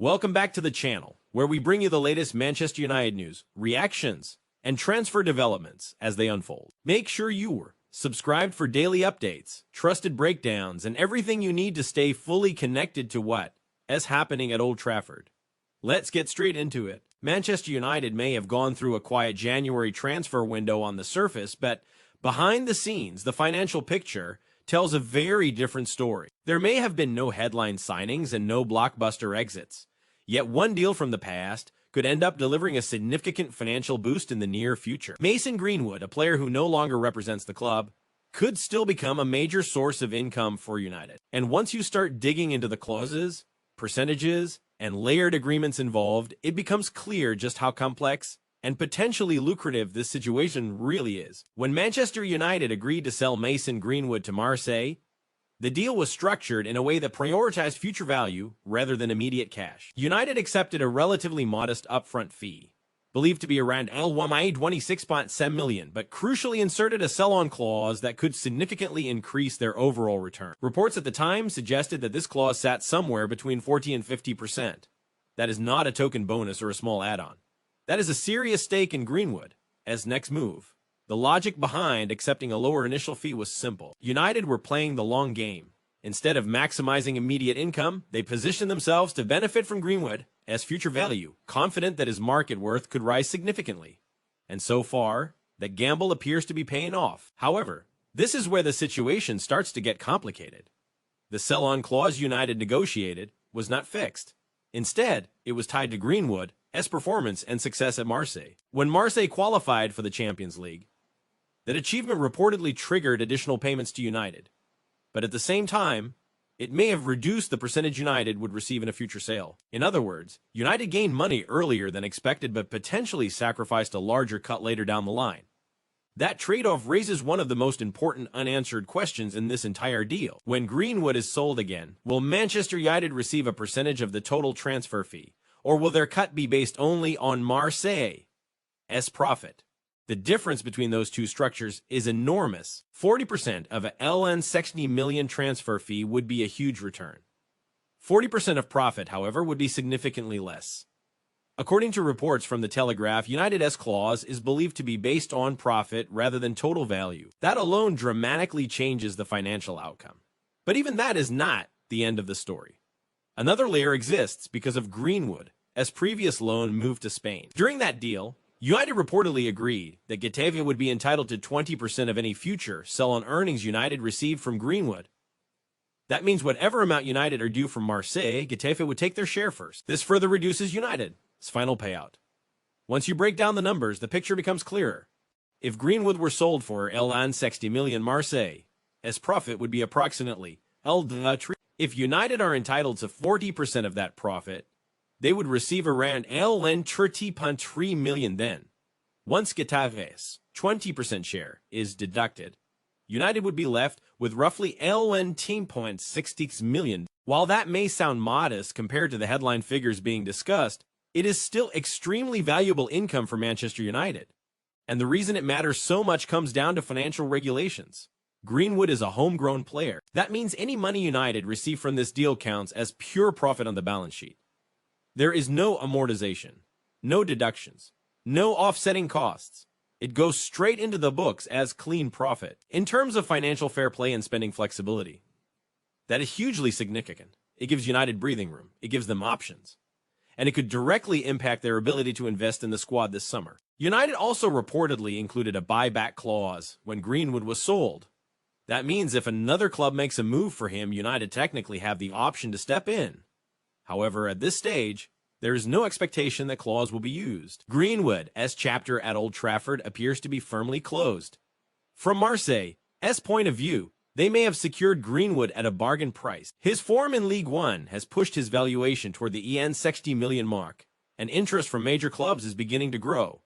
Welcome back to the channel, where we bring you the latest Manchester United news, reactions, and transfer developments as they unfold. Make sure you are subscribed for daily updates, trusted breakdowns, and everything you need to stay fully connected to what is happening at Old Trafford. Let's get straight into it. Manchester United may have gone through a quiet January transfer window on the surface, but behind the scenes, the financial picture tells a very different story. There may have been no headline signings and no blockbuster exits, yet one deal from the past could end up delivering a significant financial boost in the near future. Mason Greenwood, a player who no longer represents the club, could still become a major source of income for United. And once you start digging into the clauses, percentages, and layered agreements involved, it becomes clear just how complex and potentially lucrative this situation really is. When Manchester United agreed to sell Mason Greenwood to Marseille, the deal was structured in a way that prioritized future value rather than immediate cash. United accepted a relatively modest upfront fee, believed to be around £26.7 million, but crucially inserted a sell-on clause that could significantly increase their overall return. Reports at the time suggested that this clause sat somewhere between 40 and 50%. That is not a token bonus or a small add-on. That is a serious stake in Greenwood as next move. The logic behind accepting a lower initial fee was simple. United were playing the long game. Instead of maximizing immediate income, they positioned themselves to benefit from Greenwood as future value, confident that his market worth could rise significantly. And so far, that gamble appears to be paying off. However, this is where the situation starts to get complicated. The sell-on clause United negotiated was not fixed. Instead, it was tied to Greenwood's performance and success at Marseille. When Marseille qualified for the Champions League, that achievement reportedly triggered additional payments to United. But at the same time, it may have reduced the percentage United would receive in a future sale. In other words, United gained money earlier than expected but potentially sacrificed a larger cut later down the line. That trade-off raises one of the most important unanswered questions in this entire deal. When Greenwood is sold again, will Manchester United receive a percentage of the total transfer fee, or will their cut be based only on Marseille's profit? The difference between those two structures is enormous. 40% of a £60 million transfer fee would be a huge return. 40% of profit, however, would be significantly less. According to reports from The Telegraph, United's clause is believed to be based on profit rather than total value. That alone dramatically changes the financial outcome. But even that is not the end of the story. Another layer exists because of Greenwood's previous loan moved to Spain. During that deal, United reportedly agreed that Getafe would be entitled to 20% of any future sell-on earnings United received from Greenwood. That means whatever amount United are due from Marseille, Getafe would take their share first. This further reduces United's final payout. Once you break down the numbers, the picture becomes clearer. If Greenwood were sold for £60 million, Marseille's profit would be approximately If United are entitled to 40% of that profit, they would receive around £30.3 million then. Once Getafe's 20% share is deducted, United would be left with roughly £10.66 million. While that may sound modest compared to the headline figures being discussed, it is still extremely valuable income for Manchester United. And the reason it matters so much comes down to financial regulations. Greenwood is a homegrown player. That means any money United receive from this deal counts as pure profit on the balance sheet. There is no amortization, no deductions, no offsetting costs. It goes straight into the books as clean profit. In terms of financial fair play and spending flexibility, that is hugely significant. It gives United breathing room. It gives them options. And it could directly impact their ability to invest in the squad this summer. United also reportedly included a buyback clause when Greenwood was sold. That means if another club makes a move for him, United technically have the option to step in. However, at this stage, there is no expectation that clause will be used. Greenwood's chapter at Old Trafford appears to be firmly closed. From Marseille's point of view, they may have secured Greenwood at a bargain price. His form in League One has pushed his valuation toward the £60 million mark, and interest from major clubs is beginning to grow.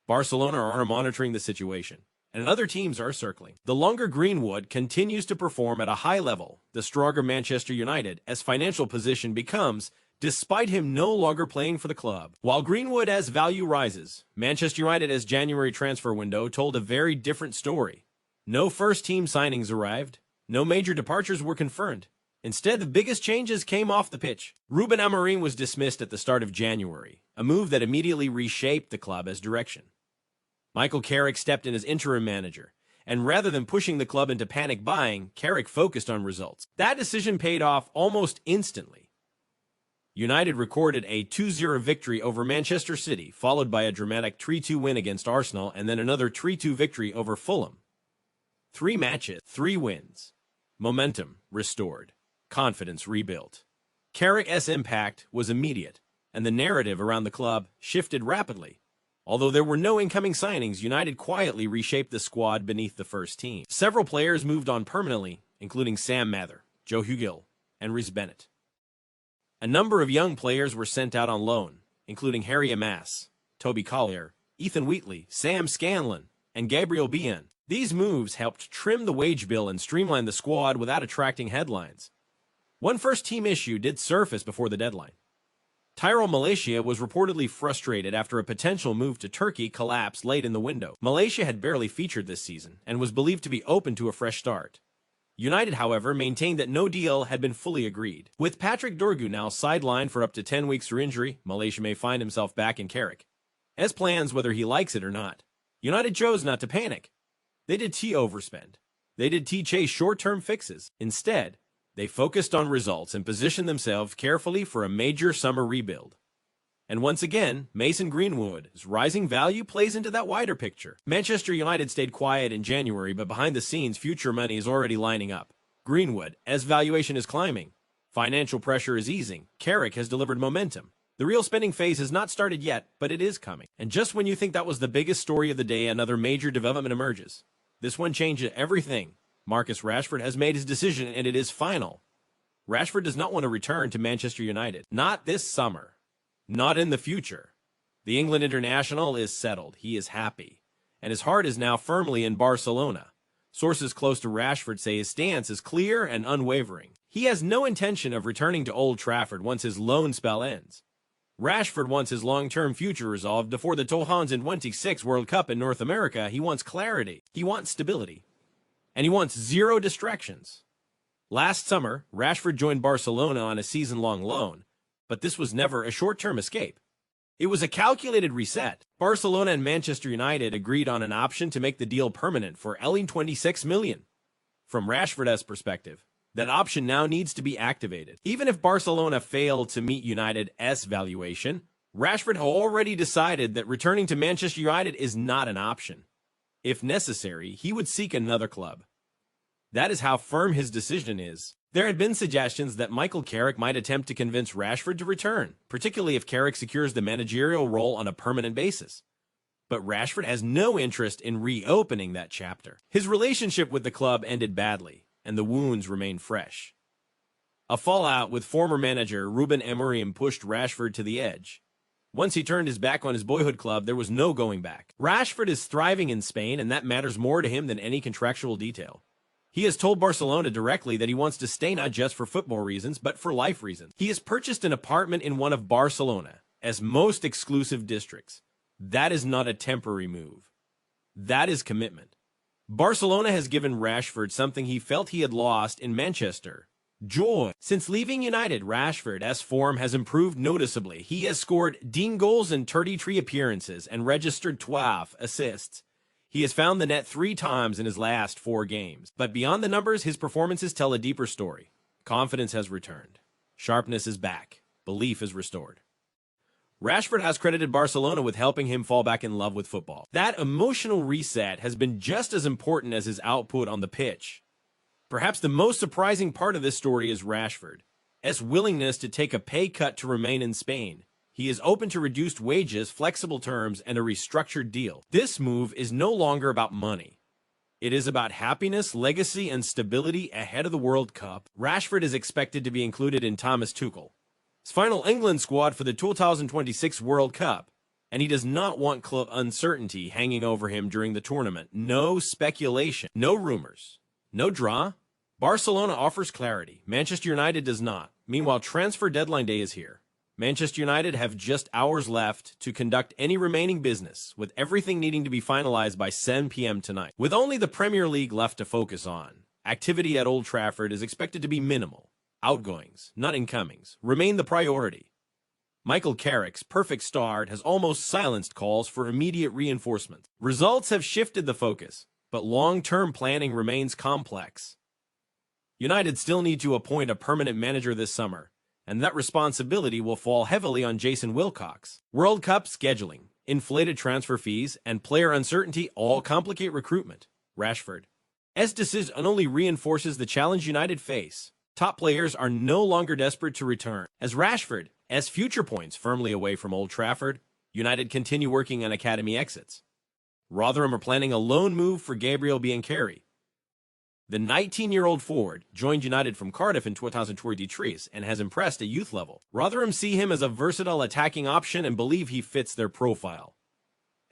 Barcelona are monitoring the situation, and other teams are circling. The longer Greenwood continues to perform at a high level, the stronger Manchester United's financial position becomes, despite him no longer playing for the club. While Greenwood's value rises, Manchester United's January transfer window told a very different story. No first-team signings arrived, no major departures were confirmed, Instead, the biggest changes came off the pitch. Ruben Amorim was dismissed at the start of January, a move that immediately reshaped the club as direction. Michael Carrick stepped in as interim manager, and rather than pushing the club into panic buying, Carrick focused on results. That decision paid off almost instantly. United recorded a 2-0 victory over Manchester City, followed by a dramatic 3-2 win against Arsenal, and then another 3-2 victory over Fulham. 3 matches, 3 wins. Momentum restored. Confidence rebuilt. Carrick's impact was immediate, and the narrative around the club shifted rapidly. Although there were no incoming signings, United quietly reshaped the squad beneath the first team. Several players moved on permanently, including Sam Mather, Joe Hugill, and Rhys Bennett. A number of young players were sent out on loan, including Harry Amas, Toby Collier, Ethan Wheatley, Sam Scanlon, and Gabriel Bien. These moves helped trim the wage bill and streamline the squad without attracting headlines. One first-team issue did surface before the deadline. Tyrell Malaysia was reportedly frustrated after a potential move to Turkey collapsed late in the window. Malaysia had barely featured this season and was believed to be open to a fresh start. United, however, maintained that no deal had been fully agreed. With Patrick Dorgu now sidelined for up to 10 weeks for injury, Malaysia may find himself back in Carrick. As plans whether he likes it or not. United chose not to panic. They did overspend. They did chase short-term fixes. Instead, they focused on results and positioned themselves carefully for a major summer rebuild. And once again, Mason Greenwood's rising value plays into that wider picture. Manchester United stayed quiet in January, but behind the scenes, future money is already lining up. Greenwood, as valuation is climbing. Financial pressure is easing. Carrick has delivered momentum. The real spending phase has not started yet, but it is coming. And just when you think that was the biggest story of the day, another major development emerges. This one changes everything. Marcus Rashford has made his decision, and it is final. Rashford does not want to return to Manchester United. Not this summer. Not in the future. The England international is settled. He is happy. And his heart is now firmly in Barcelona. Sources close to Rashford say his stance is clear and unwavering. He has no intention of returning to Old Trafford once his loan spell ends. Rashford wants his long-term future resolved before the 2026 World Cup in North America. He wants clarity. He wants stability. And he wants 0 distractions. Last summer, Rashford joined Barcelona on a season-long loan, but this was never a short-term escape. It was a calculated reset. Barcelona and Manchester United agreed on an option to make the deal permanent for £26 million. From Rashford's perspective, that option now needs to be activated. Even if Barcelona failed to meet United's valuation, Rashford had already decided that returning to Manchester United is not an option. If necessary, he would seek another club. That is how firm his decision is. There had been suggestions that Michael Carrick might attempt to convince Rashford to return, particularly if Carrick secures the managerial role on a permanent basis. But Rashford has no interest in reopening that chapter. His relationship with the club ended badly, and the wounds remain fresh. A fallout with former manager Ruben Amorim pushed Rashford to the edge. Once he turned his back on his boyhood club, there was no going back. Rashford is thriving in Spain, and that matters more to him than any contractual detail. He has told Barcelona directly that he wants to stay not just for football reasons, but for life reasons. He has purchased an apartment in one of Barcelona's most exclusive districts. That is not a temporary move. That is commitment. Barcelona has given Rashford something he felt he had lost in Manchester: joy. Since leaving United, Rashford's form has improved noticeably. He has scored 10 goals in 33 appearances and registered 12 assists. He has found the net 3 times in his last 4 games. But beyond the numbers, his performances tell a deeper story. Confidence has returned. Sharpness is back. Belief is restored. Rashford has credited Barcelona with helping him fall back in love with football. That emotional reset has been just as important as his output on the pitch. Perhaps the most surprising part of this story is Rashford's willingness to take a pay cut to remain in Spain. He is open to reduced wages, flexible terms, and a restructured deal. This move is no longer about money. It is about happiness, legacy, and stability ahead of the World Cup. Rashford is expected to be included in Thomas Tuchel's final England squad for the 2026 World Cup, and he does not want club uncertainty hanging over him during the tournament. No speculation, no rumors, no drama. Barcelona offers clarity. Manchester United does not. Meanwhile, transfer deadline day is here. Manchester United have just hours left to conduct any remaining business, with everything needing to be finalized by 7 p.m. tonight. With only the Premier League left to focus on, activity at Old Trafford is expected to be minimal. Outgoings, not incomings, remain the priority. Michael Carrick's perfect start has almost silenced calls for immediate reinforcement. Results have shifted the focus, but long-term planning remains complex. United still need to appoint a permanent manager this summer, and that responsibility will fall heavily on Jason Wilcox. World Cup scheduling, inflated transfer fees, and player uncertainty all complicate recruitment. Rashford's decision only reinforces the challenge United face. Top players are no longer desperate to return. As Rashford's future points firmly away from Old Trafford, United continue working on academy exits. Rotherham are planning a loan move for Gabriel Biancheri. The 19-year-old forward joined United from Cardiff in 2023 and has impressed at youth level. Rotherham see him as a versatile attacking option and believe he fits their profile.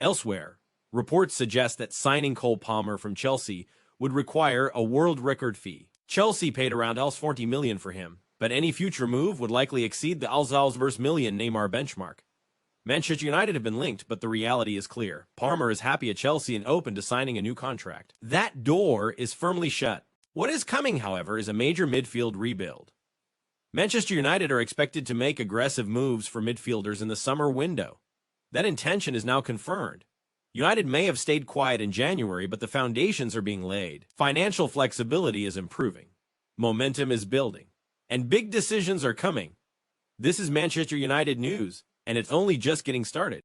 Elsewhere, reports suggest that signing Cole Palmer from Chelsea would require a world record fee. Chelsea paid around £40 million for him, but any future move would likely exceed the Al-Salzburg million Neymar benchmark. Manchester United have been linked, but the reality is clear. Palmer is happy at Chelsea and open to signing a new contract. That door is firmly shut. What is coming, however, is a major midfield rebuild. Manchester United are expected to make aggressive moves for midfielders in the summer window. That intention is now confirmed. United may have stayed quiet in January, but the foundations are being laid. Financial flexibility is improving. Momentum is building. And big decisions are coming. This is Manchester United news, and it's only just getting started.